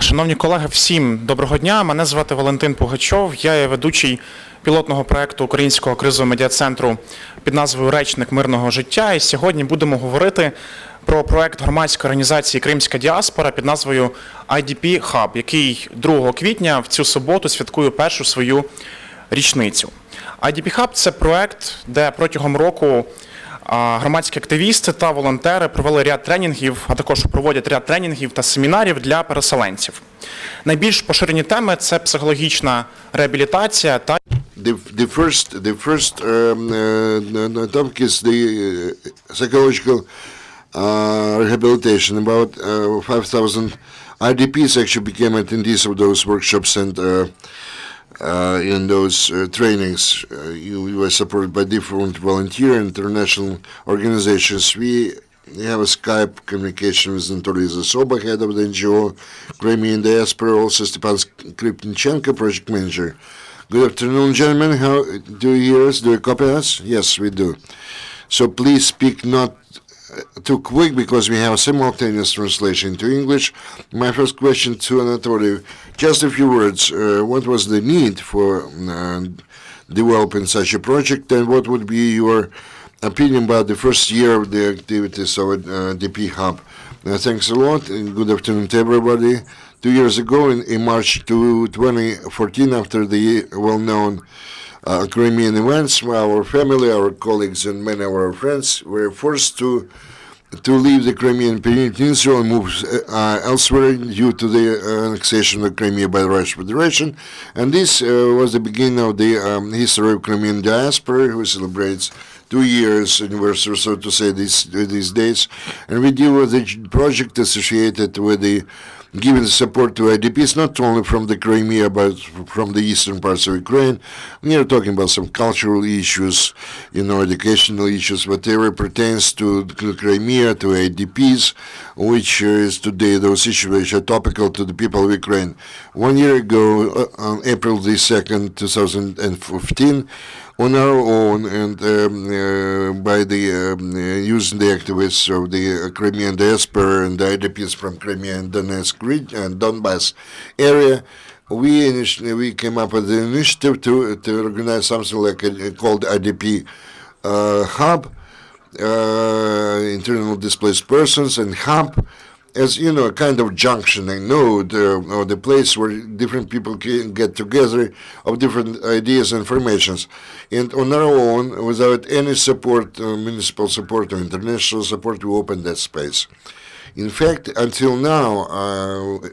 Шановні колеги, всім доброго дня. Мене звати Валентин Пугачов. Я є ведучий пілотного проєкту Українського кризового медіа-центру під назвою «Речник мирного життя». І сьогодні будемо говорити про проєкт громадської організації «Кримська діаспора» під назвою IDP Hub, який 2 квітня в цю суботу святкує першу свою річницю. IDP Hub – це проєкт, де протягом року громадські активісти та волонтери провели ряд тренінгів, а також проводять ряд тренінгів та семінарів для переселенців. Найбільш поширені теми – це психологічна реабілітація та... The first topic is the psychological rehabilitation. About 5,000 IDPs actually became attendees of those workshops and in those trainings. You were supported by different volunteer and international organizations. We have a Skype communication with Anatoliy Zasoba, head of the NGO Crimean diaspora, also Stepan Skripnychenko, project manager. Good afternoon, gentlemen. How do you hear us? Do you copy us? Yes, we do. So please speak not too quick because we have simultaneous translation into English. My first question to Anatoly, just a few words. What was the need for developing such a project, and what would be your opinion about the first year of the activities of IDP Hub? Thanks a lot, and good afternoon to everybody. 2 years ago, in March 2014, after the well-known Crimean events, our family, our colleagues, and many of our friends were forced to leave the Crimean Peninsula and move elsewhere due to the annexation of Crimea by the Russian Federation. And this was the beginning of the history of Crimean diaspora, who celebrates 2 years anniversary, so to say, these days. And we deal with the project associated with the giving support to IDPs, not only from the Crimea, but from the eastern parts of Ukraine. We are talking about some cultural issues, educational issues, whatever pertains to Crimea, to IDPs, which is today those issues which are topical to the people of Ukraine. 1 year ago, on April the 2nd, 2015, on our own and by the using the activists of the Crimean diaspora and the IDPs from Crimea and Donetsk region and Donbass area, we came up with the initiative to organize something like called IDP Hub, internal displaced persons, and Hub as a kind of junction, a node, or the place where different people can get together of different ideas and formations. And on our own, without any support, municipal support or international support, we opened that space. In fact, until now,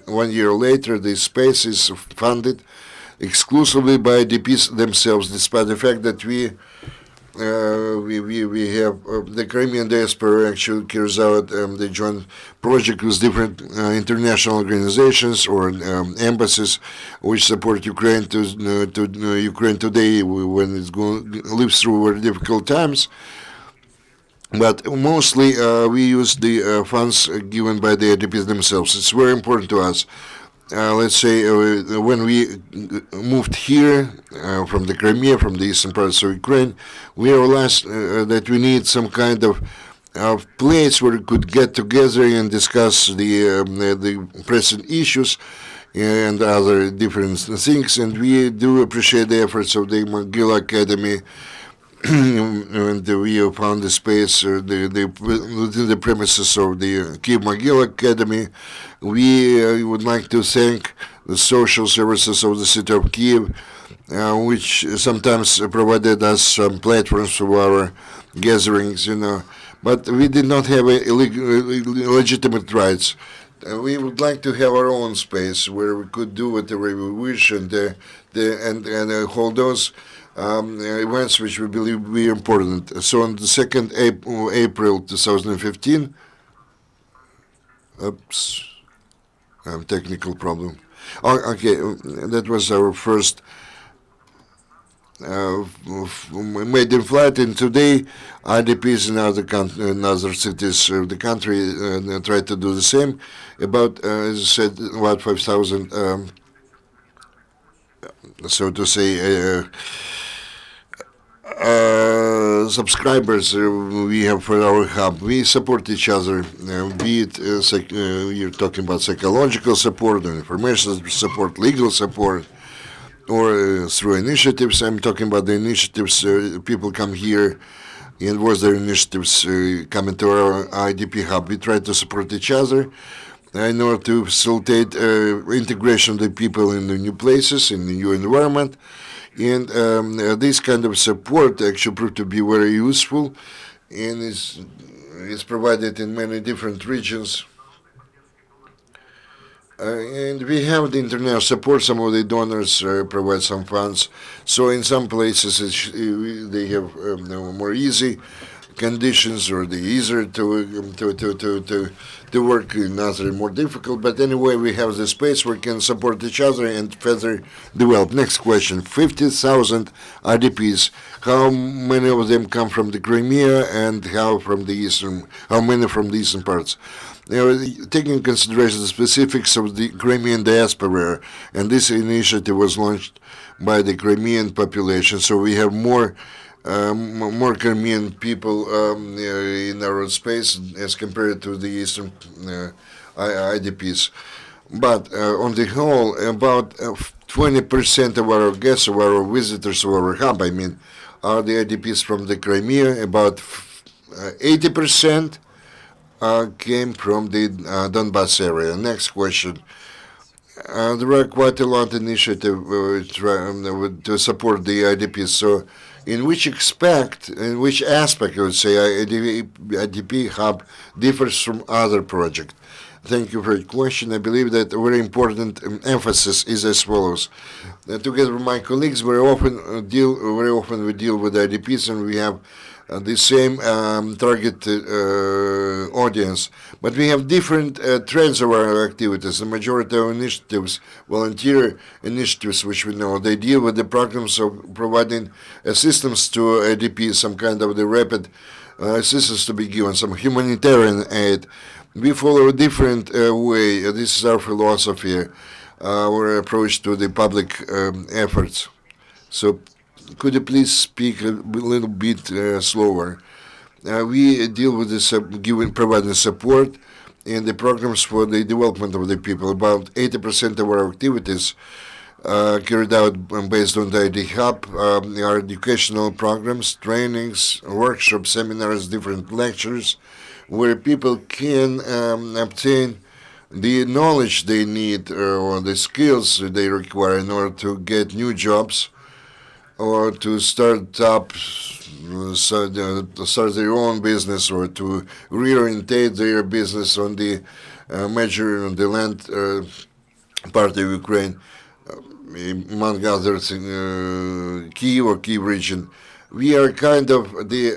1 year later, this space is funded exclusively by IDPs themselves, despite the fact that we have the Crimean diaspora actually carries out the joint project with different international organizations or embassies which support Ukraine to Ukraine today when it lives through very difficult times. But mostly we use the funds given by the IDPs themselves. It's very important to us. Let's say when we moved here from the Crimea, from the eastern parts of Ukraine, we realized that we need some kind of place where we could get together and discuss the present issues and other different things. And we do appreciate the efforts of the Mogila Academy. And we found the space within the premises of the Kiev Mogila Academy. We would like to thank the social services of the city of Kiev, which sometimes provided us some platforms for our gatherings, But we did not have legitimate rights. We would like to have our own space where we could do whatever we wish and hold those events which we believe will be important. So on the 2nd April 2015, technical problem. Okay, that was our first maiden flight, and today IDPs in other cities of the country try to do the same. About, as I said, about 5,000, so to say, subscribers we have for our hub. We support each other, be it you're talking about psychological support, or information support, legal support, or through initiatives. I'm talking about the initiatives. People come here and what's their initiatives coming to our IDP hub. We try to support each other in order to facilitate integration of the people in the new places, in the new environment. And this kind of support actually proved to be very useful, and is provided in many different regions. And we have the international support. Some of the donors provide some funds. So in some places they have more easy conditions, or the easier to work, in other more difficult. But anyway, we have the space where we can support each other and further develop. Next question: 50,000 IDPs. How many of them come from the Crimea, and how many from the eastern parts? Taking into consideration the specifics of the Crimean diaspora, and this initiative was launched by the Crimean population, so we have more Crimean people in our space as compared to the eastern IDPs. But on the whole, about 20% of our guests, of our visitors, of our hub, are the IDPs from the Crimea. About 80% came from the Donbass area. Next question. There are quite a lot of initiatives to support the IDPs. So, in which aspect, I would say, IDP Hub differs from other projects? Thank you for your question. I believe that a very important emphasis is as follows. Together with my colleagues, very often we deal with IDPs, and we have the same target audience, but we have different trends of our activities. The majority of initiatives, volunteer initiatives, which we know, they deal with the programs of providing assistance to IDPs, some kind of the rapid assistance to be given, some humanitarian aid. We follow a different way. This is our philosophy, our approach to the public efforts. So, could you please speak a little bit slower? We deal with this, providing support in the programs for the development of the people. About 80% of our activities carried out based on the ID Hub are educational programs, trainings, workshops, seminars, different lectures, where people can obtain the knowledge they need or the skills they require in order to get new jobs, or to start their own business, or to reorientate their business on the land part of Ukraine, among others, Kyiv or Kyiv region. We are kind of the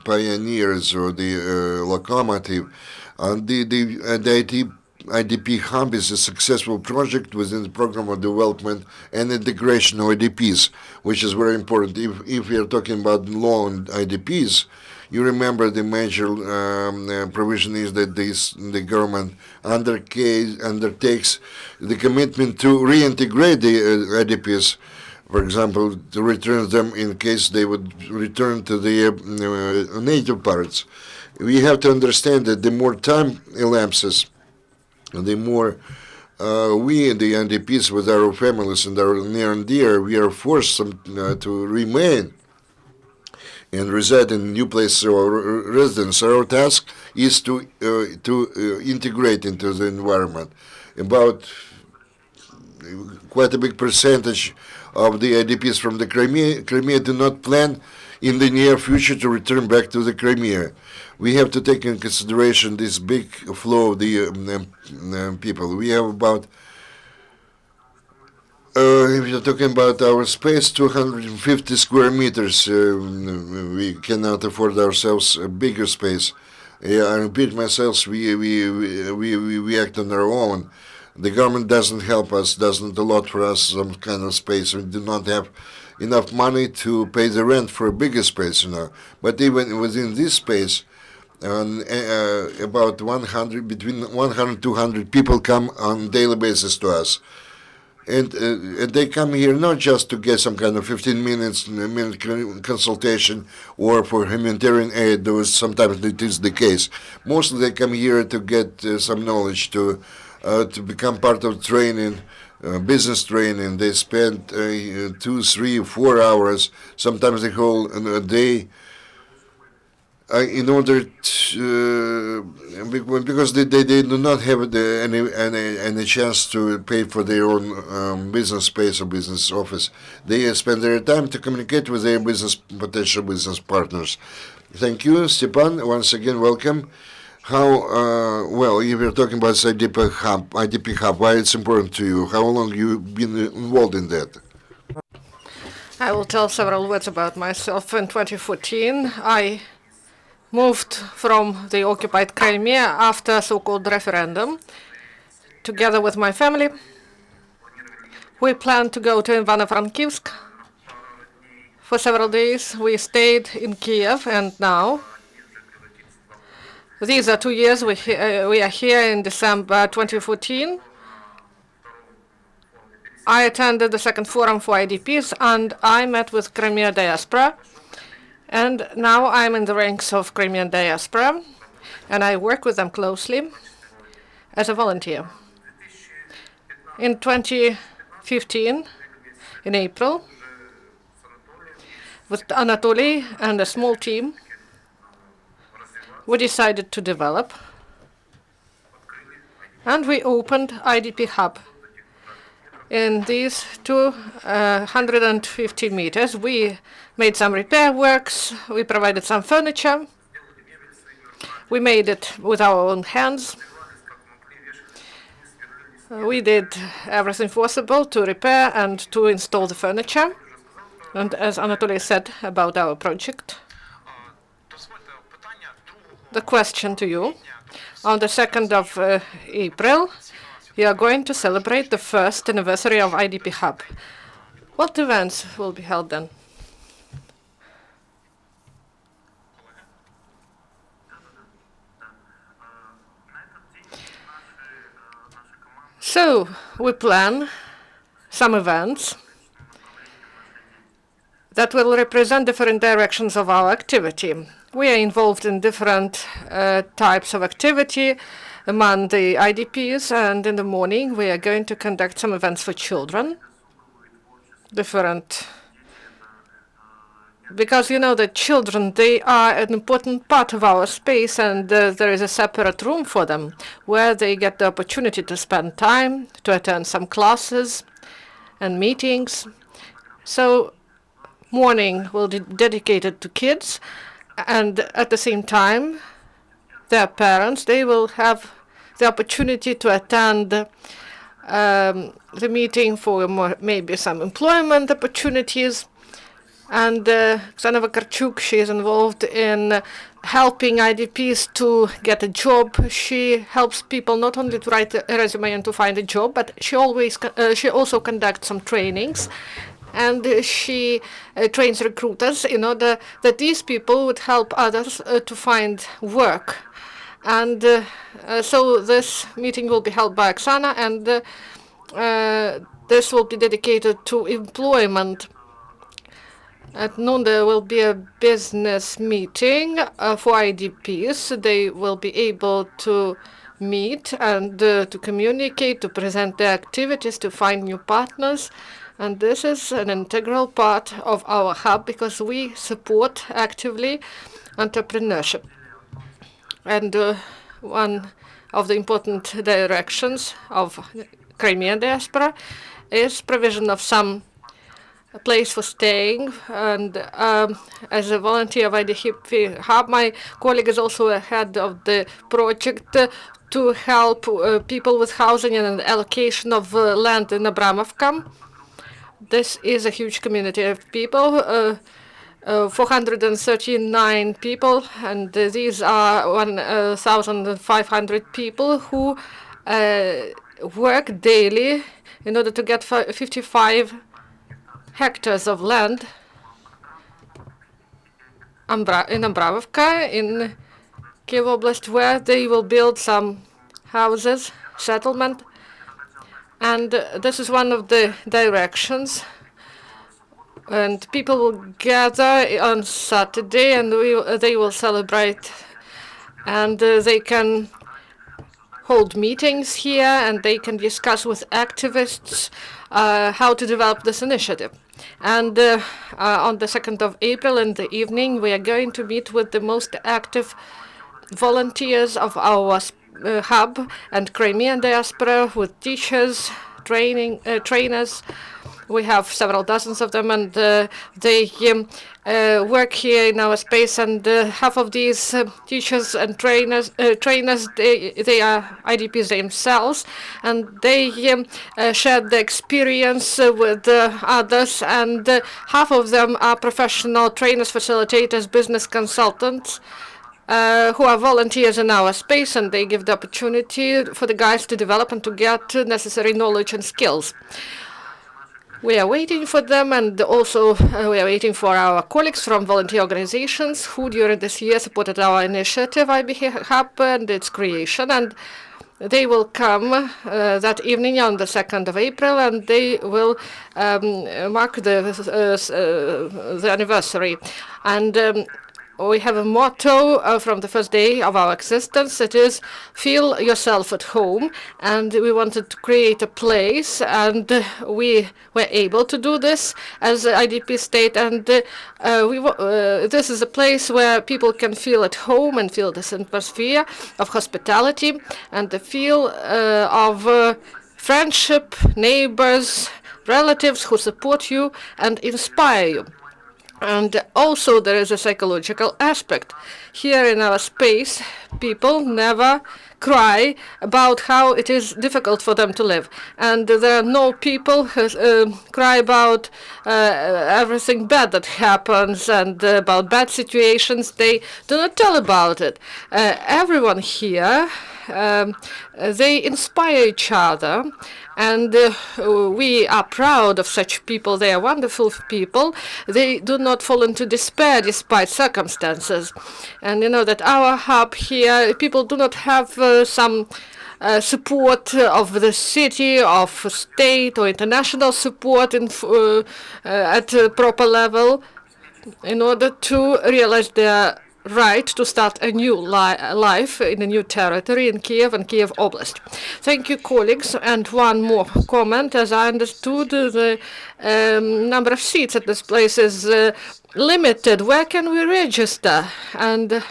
pioneers, or the locomotive. The IDP Hub is a successful project within the program of development and integration of IDPs, which is very important. If we are talking about law on IDPs, you remember the major provision is that the government undertakes the commitment to reintegrate the IDPs, for example, to return them in case they would return to the native parts. We have to understand that the more time elapses, the more we, the IDPs, with our families and our near and dear, we are forced to remain and reside in new places of our residence. Our task is to integrate into the environment. About quite a big percentage of the IDPs from the Crimea do not plan in the near future to return back to the Crimea. We have to take in consideration this big flow of the people. We have about, if you're talking about our space, 250 square meters. We cannot afford ourselves a bigger space. I repeat myself, we act on our own. The government doesn't help us, doesn't allot for us some kind of space. We do not have enough money to pay the rent for a bigger space, But even within this space, about between 100 and 200 people come on a daily basis to us. And they come here not just to get some kind of 15 minute consultation or for humanitarian aid, though sometimes it is the case. Mostly they come here to get some knowledge, to become part of training, business training. They spend 2, 3, 4 hours, sometimes the whole day, in order to, because they do not have any chance to pay for their own business space or business office. They spend their time to communicate with their potential business partners. Thank you, Stepan. Once again, welcome. How, well, you were talking about this IDP Hub, why it's important to you? How long you been involved in that? I will tell several words about myself. In 2014, I moved from the occupied Crimea after a so-called referendum. Together with my family, we planned to go to Ivano-Frankivsk. For several days, we stayed in Kiev, and now, these are 2 years, we are here in December 2014. I attended the second forum for IDPs, and I met with Crimean diaspora. And now I'm in the ranks of Crimean diaspora, and I work with them closely as a volunteer. In 2015, in April, with Anatoliy and a small team, we decided to develop, and we opened IDP Hub. In these 250 meters, we made some repair works, we provided some furniture, we made it with our own hands. We did everything possible to repair and to install the furniture. And as Anatoliy said about our project, the question to you, on the 2nd of April, we are going to celebrate the first anniversary of IDP Hub. What events will be held then? So, we plan some events that will represent different directions of our activity. We are involved in different types of activity among the IDPs, and in the morning we are going to conduct some events for children. Because you know that children, they are an important part of our space, and there is a separate room for them where they get the opportunity to spend time, to attend some classes and meetings. So morning will be dedicated to kids, and at the same time, their parents, they will have the opportunity to attend the meeting for maybe some employment opportunities. And Oksana Vakarchuk, she is involved in helping IDPs to get a job. She helps people not only to write a resume and to find a job, but she also conducts some trainings. And she trains recruiters in order that these people would help others to find work. And so this meeting will be held by Oksana, and this will be dedicated to employment. At noon, there will be a business meeting for IDPs. They will be able to meet and to communicate, to present their activities, to find new partners. And this is an integral part of our hub because we support actively entrepreneurship. And one of the important directions of Crimean diaspora is provision of some place for staying. And as a volunteer of IDP Hub, my colleague is also a head of the project to help people with housing and an allocation of land in Abramovka. This is a huge community of people, 439 people, and these are 1,500 people who work daily in order to get 55 hectares of land in Abramovka, in Kiev Oblast, where they will build some houses, settlement. And this is one of the directions. And people will gather on Saturday, and they will celebrate, and they can hold meetings here, and they can discuss with activists how to develop this initiative. And on the 2nd of April in the evening, we are going to meet with the most active volunteers of our hub and Crimean diaspora, with teachers, trainers. We have several dozens of them, and they work here in our space. And half of these teachers and trainers, they are IDPs themselves, and they share the experience with others. And half of them are professional trainers, facilitators, business consultants, who are volunteers in our space, and they give the opportunity for the guys to develop and to get necessary knowledge and skills. We are waiting for them, and also we are waiting for our colleagues from volunteer organizations who during this year supported our initiative, IDP Hub, and its creation. And they will come that evening on the 2nd of April, and they will mark the anniversary. And we have a motto from the first day of our existence. It is, feel yourself at home. And we wanted to create a place, and we were able to do this as an IDP state. And this is a place where people can feel at home and feel this atmosphere of hospitality and the feel of friendship, neighbors, relatives who support you and inspire you. And also there is a psychological aspect. Here in our space, people never cry about how it is difficult for them to live. And there are no people who cry about everything bad that happens and about bad situations. They do not tell about it. Everyone here, they inspire each other. And we are proud of such people. They are wonderful people. They do not fall into despair despite circumstances. And you know that our hub here, people do not have some support of the city, of state or international support at a proper level in order to realize their right to start a new life in a new territory in Kiev and Kiev Oblast. Thank you, colleagues. And one more comment. As I understood, the number of seats at this place is limited. Where can we register? And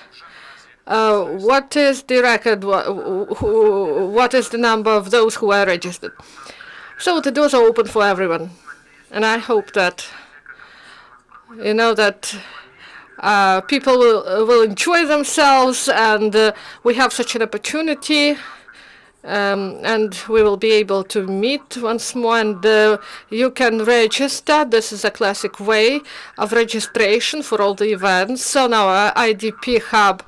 what is the record? What is the number of those who are registered? So the doors are open for everyone. And I hope that, you know, that people will enjoy themselves, and we have such an opportunity, and we will be able to meet once more, and you can register. This is a classic way of registration for all the events on our IDP Hub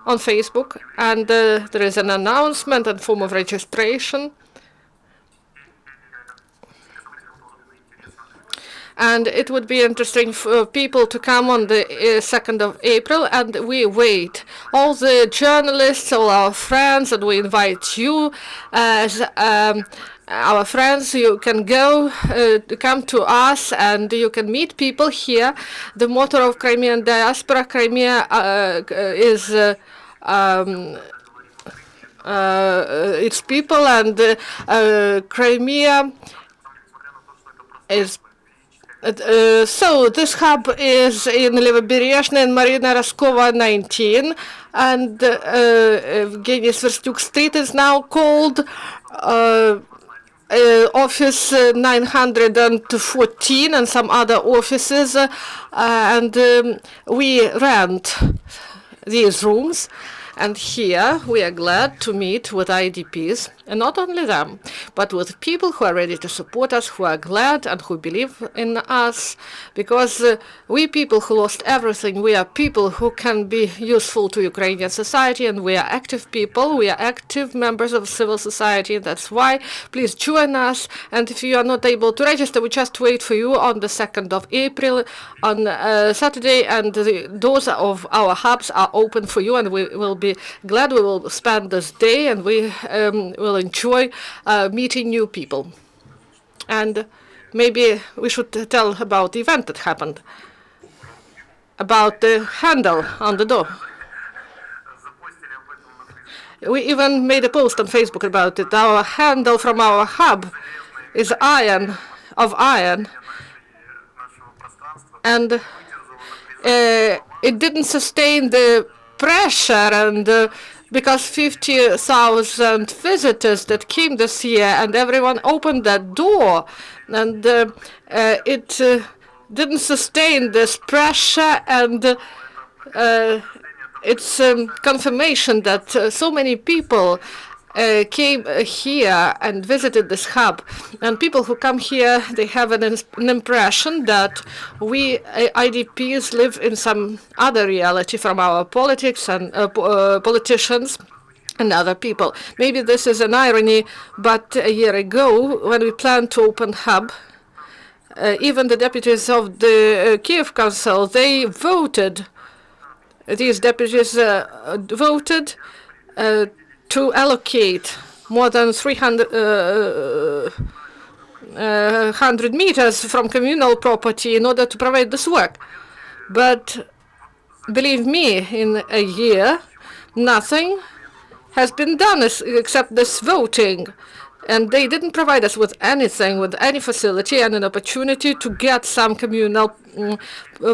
on Facebook, and there is an announcement and form of registration. And it would be interesting for people to come on the 2nd of April, and we wait. All the journalists, all our friends, and we invite you as our friends. You can go, come to us, and you can meet people here. The motto of Crimean diaspora, Crimea is its people, and Crimea is. So this hub is in Levoberezhny and Marina Raskova 19, and Evgeny Sverstyuk Street is now called office 914 and some other offices, and we rent these rooms. And here we are glad to meet with IDPs, and not only them, but with people who are ready to support us, who are glad and who believe in us, because we people who lost everything, we are people who can be useful to Ukrainian society, and we are active people, we are active members of civil society. That's why please join us, and if you are not able to register, we just wait for you on the 2nd of April on Saturday, and the doors of our hubs are open for you, and we will be be glad. We will spend this day, and we will enjoy meeting new people. And maybe we should tell about the event that happened, about the handle on the door. We even made a post on Facebook about it. Our handle from our hub is iron, and it didn't sustain the pressure, and because 50,000 visitors that came this year, and everyone opened that door, and it didn't sustain this pressure, and it's confirmation that so many people came here and visited this hub. And people who come here, they have an impression that we IDPs live in some other reality from our politics and politicians and other people. Maybe this is an irony, but a year ago, when we planned to open hub, even the deputies of the Kiev Council, they voted. These deputies voted to allocate more than 300 meters from communal property in order to provide this work. But believe me, in a year, nothing has been done except this voting. And they didn't provide us with anything, with any facility and an opportunity to get some communal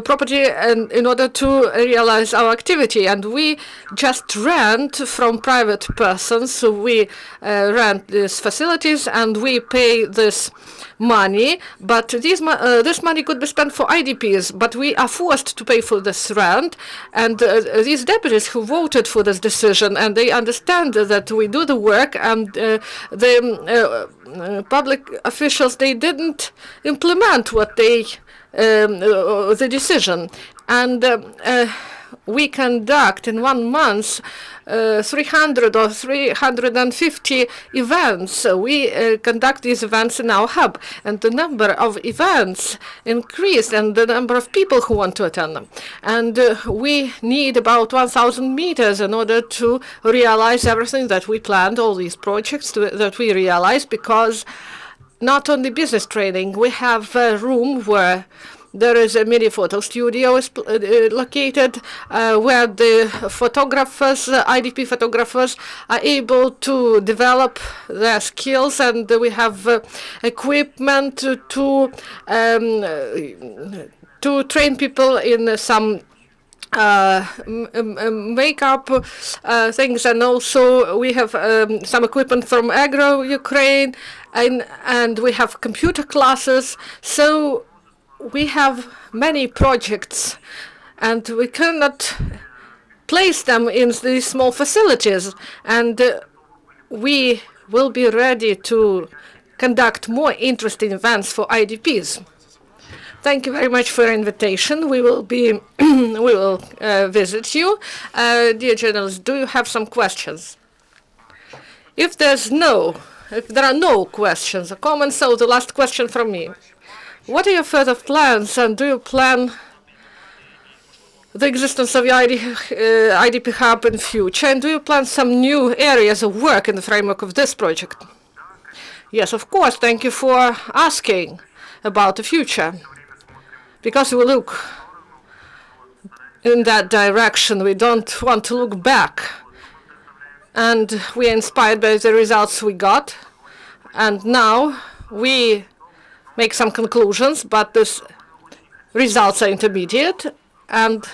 property and in order to realize our activity. And we just rent from private persons. So we rent these facilities and we pay this money. But this money could be spent for IDPs. But we are forced to pay for this rent. And these deputies who voted for this decision, and they understand that we do the work, and the public officials, they didn't implement what they the decision. And we conduct in 1 month 300 or 350 events. We conduct these events in our hub, and the number of events increased, and the number of people who want to attend them. And we need about 1,000 meters in order to realize everything that we planned, all these projects that we realized, because not only business training, we have a room where there is a mini photo studio located where the photographers, IDP photographers, are able to develop their skills, and we have equipment to train people in some makeup things, and also we have some equipment from Ukraine, and we have computer classes. So we have many projects, and we cannot place them in these small facilities, and we will be ready to conduct more interesting events for IDPs. Thank you very much for your invitation. We will be visit you. Dear journalists, do you have some questions? If there are no questions or comments, so the last question from me. What are your further plans, and do you plan the existence of your IDP hub in future, and do you plan some new areas of work in the framework of this project? Yes, of course. Thank you for asking about the future, because we look in that direction. We don't want to look back, and we are inspired by the results we got, and now we make some conclusions, but these results are intermediate, and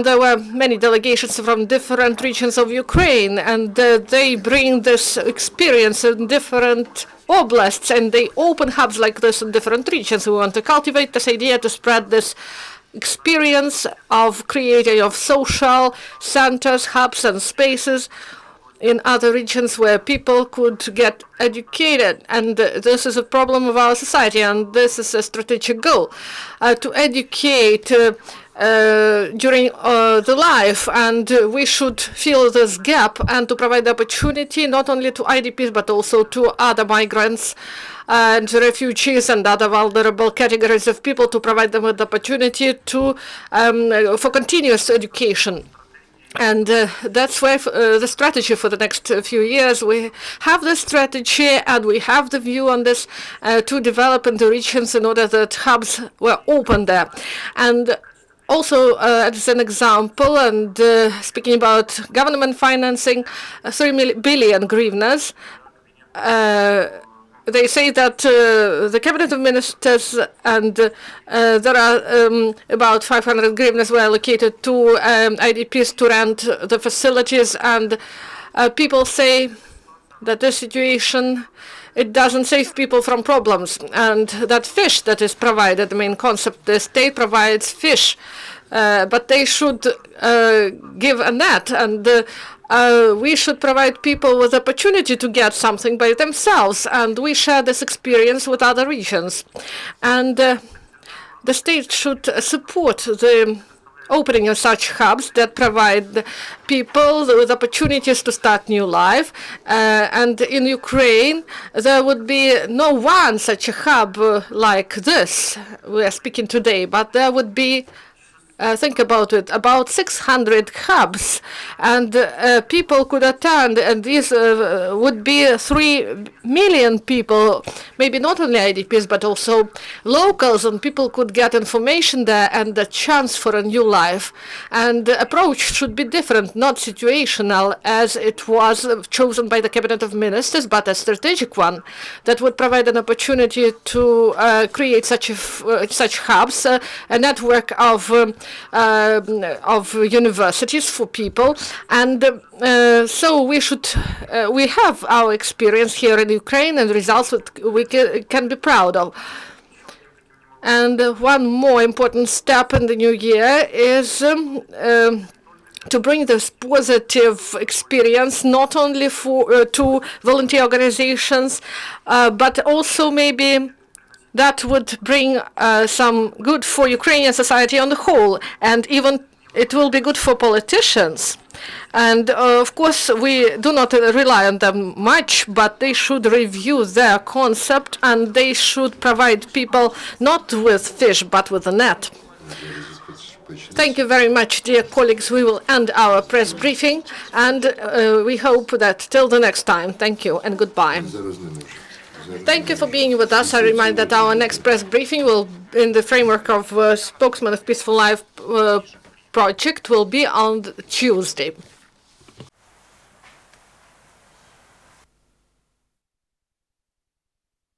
there were many delegations from different regions of Ukraine, and they bring this experience in different oblasts, and they open hubs like this in different regions. We want to cultivate this idea to spread this experience of creating of social centers, hubs, and spaces in other regions where people could get educated. And this is a problem of our society, and this is a strategic goal, to educate during the life, and we should fill this gap and to provide the opportunity not only to IDPs but also to other migrants and refugees and other vulnerable categories of people, to provide them with the opportunity to for continuous education. And that's why the strategy for the next few years, we have the strategy and we have the view on this to develop in the regions in order that hubs were open there. And also, as an example, and speaking about government financing, 3 billion hryvnias. They say that the Cabinet of Ministers and there are about 500 hryvnias were allocated to IDPs to rent the facilities, and people say that this situation, it doesn't save people from problems, and that fish that is provided, the main concept, the state provides fish, but they should give a net, and we should provide people with the opportunity to get something by themselves, and we share this experience with other regions. And the state should support the opening of such hubs that provide people with opportunities to start new life. And in Ukraine, there would be no one such a hub like this we are speaking today, but there would be think about it, about 600 hubs, and people could attend, and these would be 3 million people, maybe not only IDPs, but also locals, and people could get information there and a chance for a new life. And the approach should be different, not situational, as it was chosen by the Cabinet of Ministers, but a strategic one that would provide an opportunity to create such hubs, a network of universities for people, and so we have our experience here in Ukraine and results that we can be proud of. And one more important step in the new year is to bring this positive experience not only to volunteer organizations, but also maybe that would bring some good for Ukrainian society on the whole, and even it will be good for politicians. And of course, we do not rely on them much, but they should review their concept, and they should provide people not with fish, but with a net. Thank you very much, dear colleagues. We will end our press briefing, and we hope that till the next time. Thank you and goodbye. Thank you for being with us. I remind that our next press briefing will, in the framework of Spokesman of Peaceful Life project, will be on Tuesday.